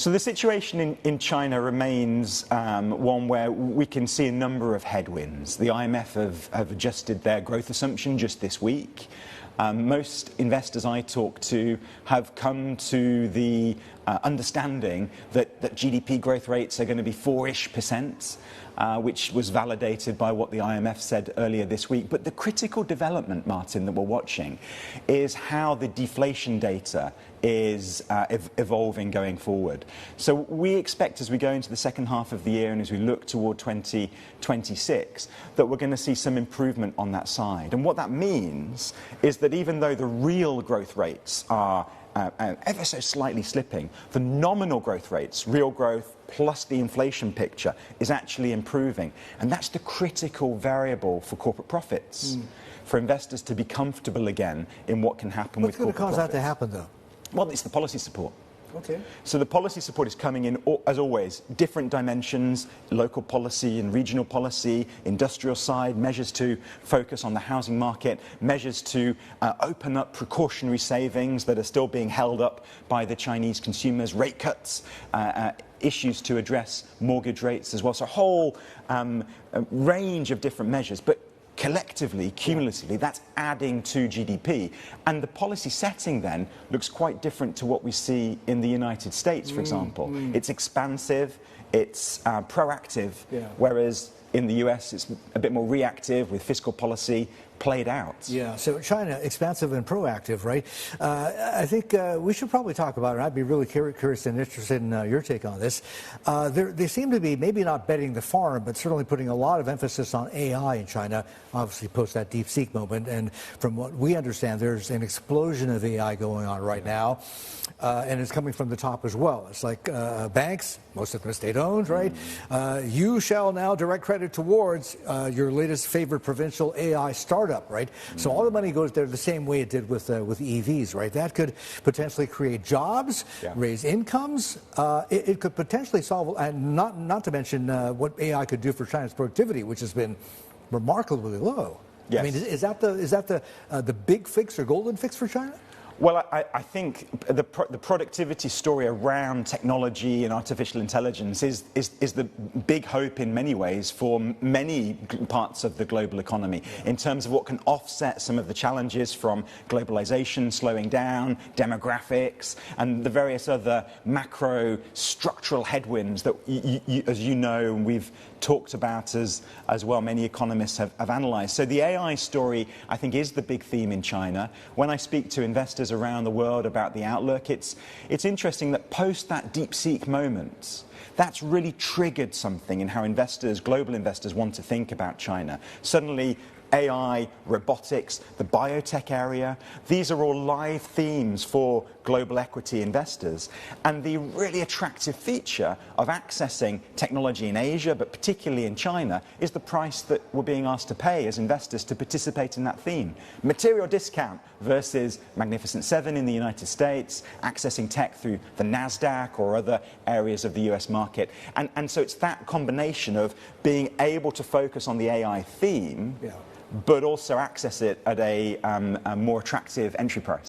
So the situation in China remains one where we can see a number of headwinds. The IMF have adjusted their growth assumption just this week. Most investors I talk to have come to the understanding that GDP growth rates are going to be 4-ish%, which was validated by what the IMF said earlier this week. But the critical development, Martin, that we're watching is how the deflation data is evolving going forward. So we expect, as we go into the second half of the year and as we look toward 2026, that we're going to see some improvement on that side. And what that means is that even though the real growth rates are ever so slightly slipping, the nominal growth rates, real growth plus the inflation picture, is actually improving. And that's the critical variable for corporate profits, for investors to be comfortable again in what can happen with corporate profits. What's going to cause that to happen, though? Well, it's the policy support. Okay. So the policy support is coming in, as always, different dimensions: local policy and regional policy, industrial side, measures to focus on the housing market, measures to open up precautionary savings that are still being held up by the Chinese consumers, rate cuts, issues to address mortgage rates as well. So a whole range of different measures. But collectively, cumulatively, that's adding to GDP. And the policy setting then looks quite different to what we see in the United States, for example. It's expansive, it's proactive, whereas in the US it's a bit more reactive with fiscal policy played out. Yeah, so China, expansive and proactive, right? I think we should probably talk about it. I'd be really curious and interested in your take on this. They seem to be maybe not betting the farm, but certainly putting a lot of emphasis on AI in China, obviously post that DeepSeek moment. And from what we understand, there's an explosion of AI going on right now. And it's coming from the top as well. It's like banks, most of them state-owned, right? You shall now direct credit towards your latest favorite provincial AI startup, right? So all the money goes there the same way it did with EVs, right? That could potentially create jobs, raise incomes. It could potentially solve, and not to mention what AI could do for China's productivity, which has been remarkably low. Yes. I mean, is that the big fix or golden fix for China? Well, I think the productivity story around technology and artificial intelligence is the big hope in many ways for many parts of the global economy in terms of what can offset some of the challenges from globalization slowing down, demographics, and the various other macro structural headwinds that, as you know, we've talked about as well, many economists have analyzed. So the AI story, I think, is the big theme in China. When I speak to investors around the world about the outlook, it's interesting that post that DeepSeek moment, that's really triggered something in how investors, global investors, want to think about China. Suddenly, AI, robotics, the biotech area, these are all live themes for global equity investors. And the really attractive feature of accessing technology in Asia, but particularly in China, is the price that we're being asked to pay as investors to participate in that theme. Material discount versus Magnificent Seven in the United States, accessing tech through the NASDAQ or other areas of the US market. And so it's that combination of being able to focus on the AI theme, but also access it at a more attractive entry price.